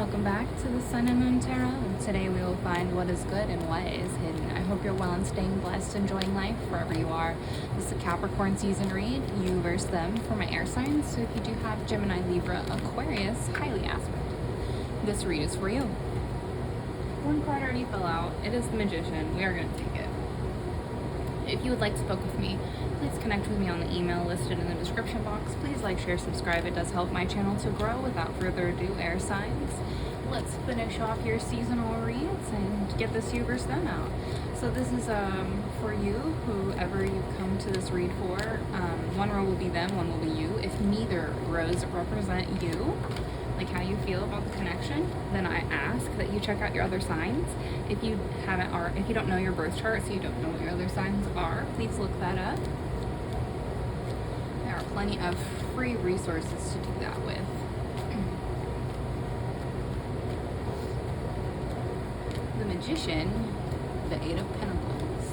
welcome back to the Sun and Moon Tarot, and today we will find what is good and what is hidden. I hope you're well and staying blessed, enjoying life wherever you are. This is a Capricorn season read, you versus them, for my air signs. So if you do have Gemini, Libra, Aquarius, highly aspect, this read is for you. One card already fell out. It is the Magician. We are going to take it. If you would like to book with me, please connect with me on the email listed in the description box. Please like, share, subscribe. It does help my channel to grow. Without further ado, air signs, let's finish off your seasonal reads and get this you versus them out. So this is for you, whoever you come to this read for. One row will be them, one will be you. If neither rows represent you, like how you feel about the connection, then I ask that you check out your other signs. If you haven't, or if you don't know your birth chart, so you don't know what your other signs are, please look that up. There are plenty of free resources to do that with. The Magician, the Eight of Pentacles,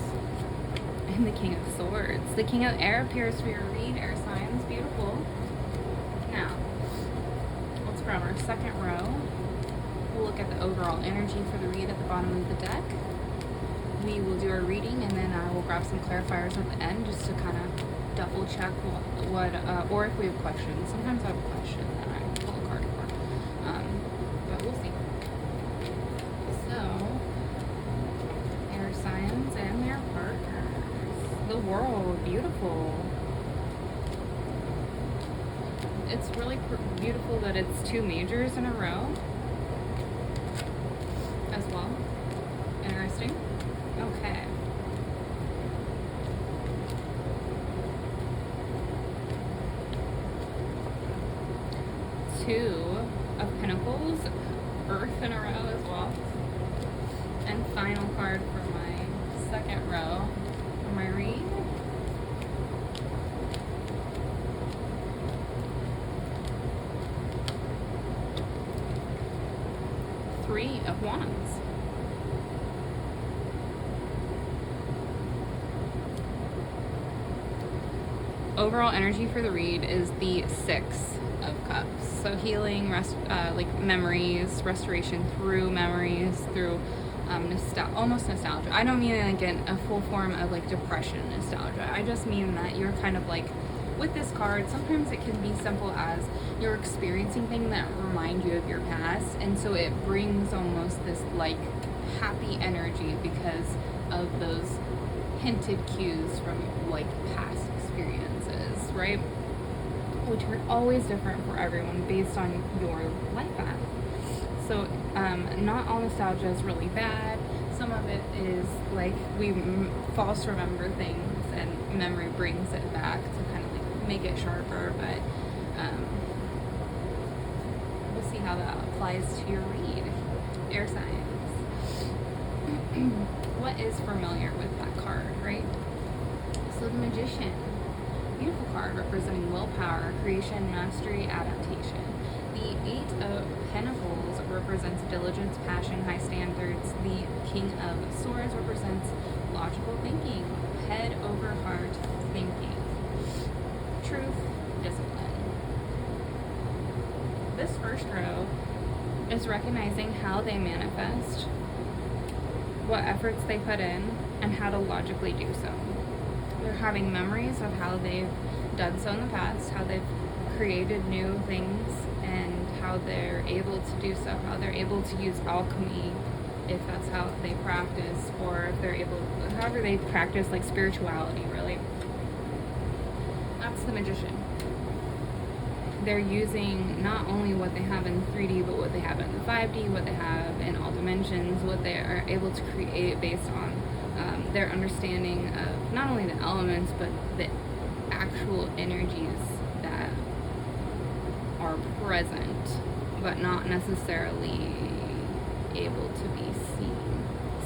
and the King of Swords. The King of Air appears for your read, air signs. Beautiful. Now, let's grab our second row. We'll look at the overall energy for the read at the bottom of the deck. We will do our reading, and then I will grab some clarifiers at the end just to kind of double check what or if we have questions. Sometimes I have a question that I pull a card for, but we'll see. So, air signs and their partners. The World, beautiful. It's really beautiful that it's two majors in a row as well. Interesting. Okay. Two of Pentacles, Earth in a row as well. And final card for my second row for my read. Three of Wands. Overall energy for the read is the Six of Cups. So healing, like memories, restoration through memories, through almost nostalgia. I don't mean like a full form of like depression nostalgia. I just mean that you're kind of like, with this card, sometimes it can be simple as you're experiencing things that remind you of your past, and so it brings almost this like happy energy because of those hinted cues from like past experiences, right? Which are always different for everyone based on your life path. So not all nostalgia is really bad. Some of it is like we false remember things and memory brings it back to kind of like make it sharper, but we'll see how that applies to your read. Air signs. What is familiar with that card, right? So the Magician, beautiful card representing willpower, creation, mastery, adaptation. The Eight of Pentacles represents diligence, passion, high standards. The King of Swords represents logical thinking, head over heart thinking, truth, discipline. This first row is recognizing how they manifest, what efforts they put in, and how to logically do so. They're having memories of how they've done so in the past, how they've created new things, and how they're able to do so, how they're able to use alchemy if that's how they practice, or if they're able, however they practice like spirituality, really. That's the Magician. They're using not only what they have in 3D, but what they have in the 5D, what they have in all dimensions, what they are able to create based on their understanding of not only the elements, but the actual energies that are present, but not necessarily able to be seen.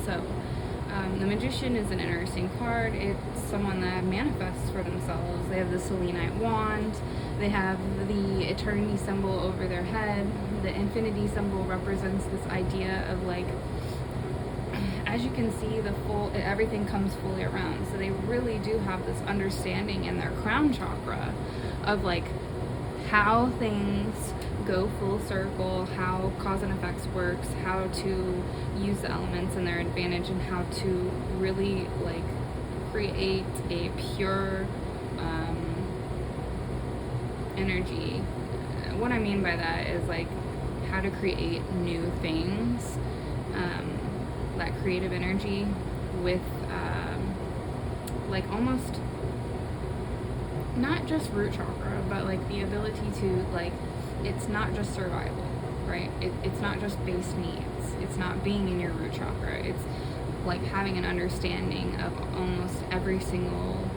So the Magician is an interesting card. It's someone that manifests for themselves. They have the selenite wand. They have the eternity symbol over their head. The infinity symbol represents this idea of like, as you can see, everything comes fully around. So they really do have this understanding in their crown chakra of like how things go full circle, how cause and effects works, how to use the elements in their advantage, and how to really like create a pure energy. What I mean by that is like how to create new things, that creative energy with like almost not just root chakra, but like the ability to like, it's not just survival, right? It's not just base needs. It's not being in your root chakra. It's like having an understanding of almost every single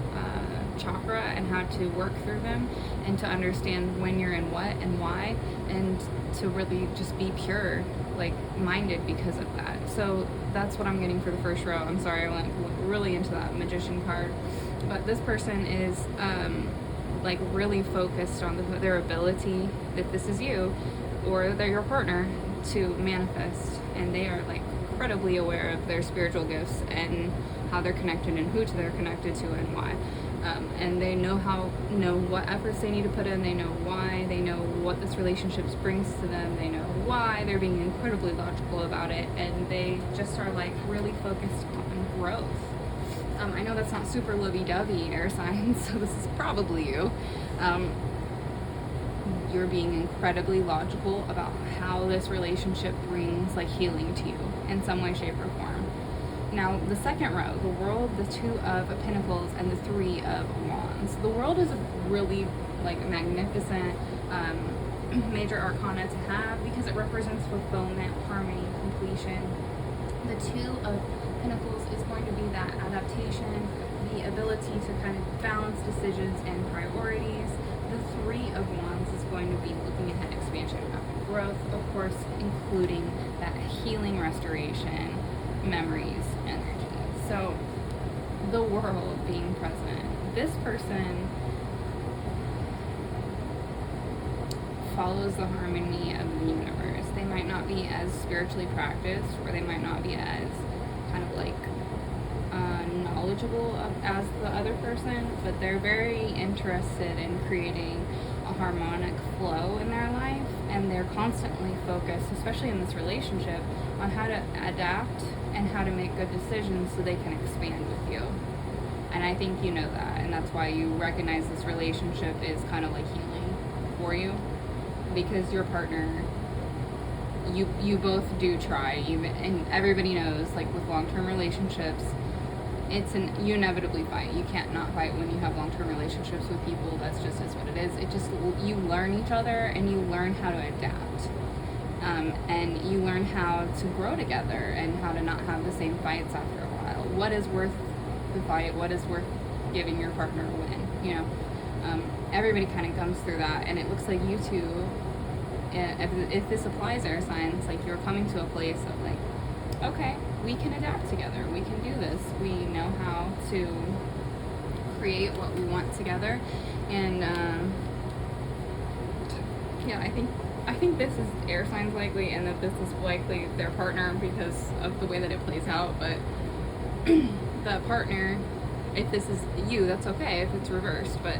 chakra and how to work through them, and to understand when you're in what and why, and to really just be pure, like minded because of that. So that's what I'm getting for the first row. I'm sorry, I went really into that magician card, but this person is like really focused on their ability, if this is you or they're your partner, to manifest, and they are like incredibly aware of their spiritual gifts and how they're connected and who they're connected to and why. And they know what efforts they need to put in, they know why, they know what this relationship brings to them, they know why, they're being incredibly logical about it, and they just are like really focused on growth. I know that's not super lovey-dovey, air signs, so this is probably you. You're being incredibly logical about how this relationship brings like healing to you in some way, shape, or form. Now, the second row, the World, the Two of Pentacles, and the Three of Wands. The World is a really like magnificent major arcana to have because it represents fulfillment, harmony, completion. The Two of Pentacles is going to be that adaptation, the ability to kind of balance decisions and priorities. The Three of Wands is going to be looking ahead, expansion, growth, of course, including that healing, restoration, memories, energy. So the World being present, this person follows the harmony of the universe. They might not be as spiritually practiced, or they might not be as kind of like knowledgeable as the other person, but they're very interested in creating a harmonic flow in their life, and they're constantly focused, especially in this relationship, on how to adapt and how to make good decisions so they can expand with you. And I think you know that, and that's why you recognize this relationship is kind of like healing for you, because your partner, you both do try, and everybody knows, like with long-term relationships, you inevitably fight. You can't not fight when you have long-term relationships with people. That's just is what it is. You learn each other, and you learn how to adapt, and you learn how to grow together, and how to not have the same fights after a while. What is worth the fight? What is worth giving your partner a win? You know, everybody kind of comes through that, and it looks like you two, if this applies air signs, like you're coming to a place of like, okay, we can adapt together, we can do this, we know how to create what we want together. And yeah, I think this is air signs likely, and that this is likely their partner because of the way that it plays out. But the partner, if this is you, that's okay if it's reversed, but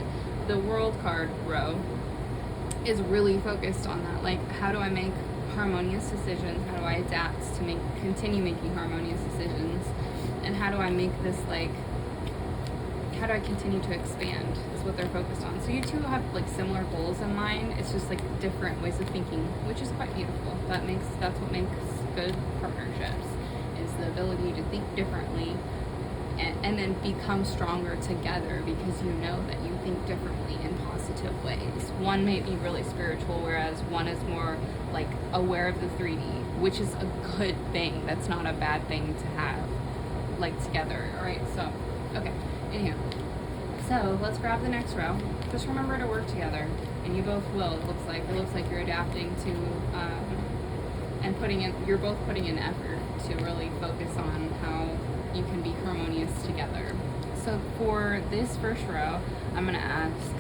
the World card row is really focused on that, like, how do I make harmonious decisions, how do I adapt to continue making harmonious decisions, and how do I make this, like, how do I continue to expand, is what they're focused on. So you two have like similar goals in mind, it's just like different ways of thinking, which is quite beautiful. That's what makes good partnerships, is the ability to think differently and then become stronger together, because you know that you think differently in positive ways. One may be really spiritual, whereas one is more like aware of the 3D, which is a good thing. That's not a bad thing to have like together. All right, so okay, anyhow, so let's grab the next row. Just remember to work together, and you both will. It looks like you're adapting to and you're both putting in effort to really focus on how you can be harmonious together. So for this first row, I'm going to ask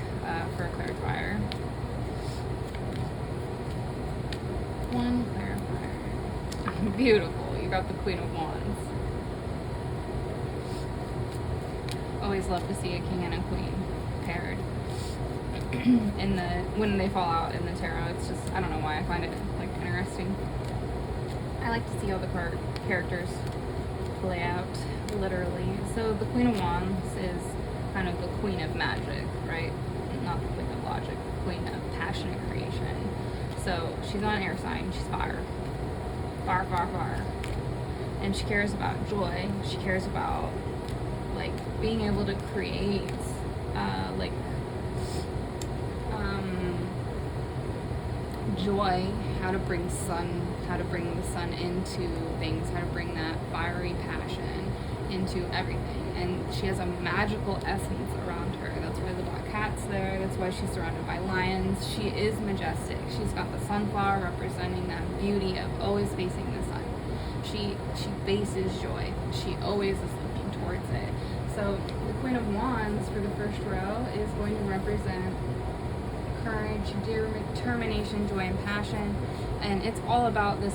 for a clarifier. One clarifier. Beautiful. You got the Queen of Wands. Always love to see a king and a queen paired. in the when they fall out in the tarot. It's just, I don't know why I find it like interesting. I like to see how the characters play out, literally. So the Queen of Wands is kind of the queen of magic, right? Not the queen of logic, the queen of passionate creation. So she's not an air sign, she's fire. Fire, fire, fire. And she cares about joy. She cares about like being able to create joy, how to bring the sun into things, how to bring that fiery passion into everything. And she has a magical essence around her. That's why the black cat's there. That's why she's surrounded by lions. She is majestic. She's got the sunflower representing that beauty of always facing the sun. She faces joy. She always is looking towards it. So the Queen of Wands for the first row is going to represent courage, determination, joy, and passion. And it's all about this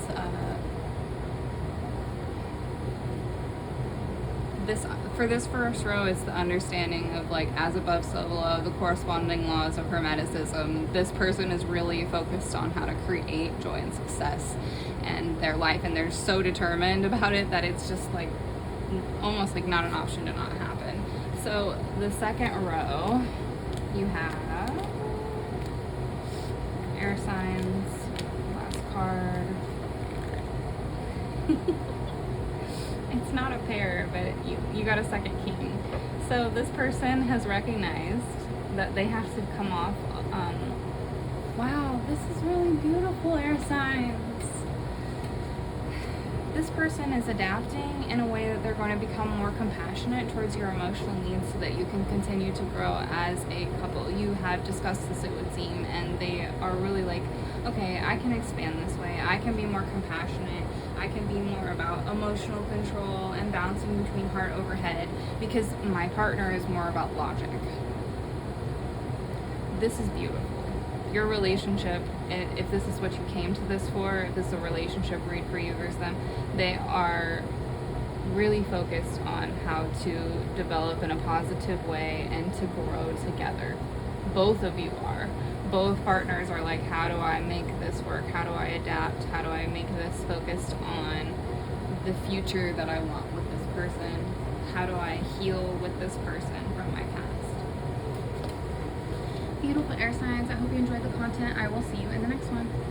for this first row, it's the understanding of like as above, so below, the corresponding laws of Hermeticism. This person is really focused on how to create joy and success in their life, and they're so determined about it that it's just like almost like not an option to not happen. So the second row, you have air signs. Last card. It's not a pair, but you got a second king. So this person has recognized that they have to come off. Wow, this is really beautiful, air signs. This person is adapting in a way that they're going to become more compassionate towards your emotional needs so that you can continue to grow as a couple. You have discussed this, it would seem, and they are really like, okay, I can expand this way. I can be more compassionate. I can be more about emotional control and bouncing between heart over head because my partner is more about logic. This is beautiful. Your relationship, if this is what you came to this for, if this is a relationship read for you versus them, they are really focused on how to develop in a positive way and to grow together. Both of you are. Both partners are like, how do I make this work? How do I adapt? How do I make this focused on the future that I want with this person? How do I heal with this person from my past? Beautiful air signs. I hope you enjoyed the content. I will see you in the next one.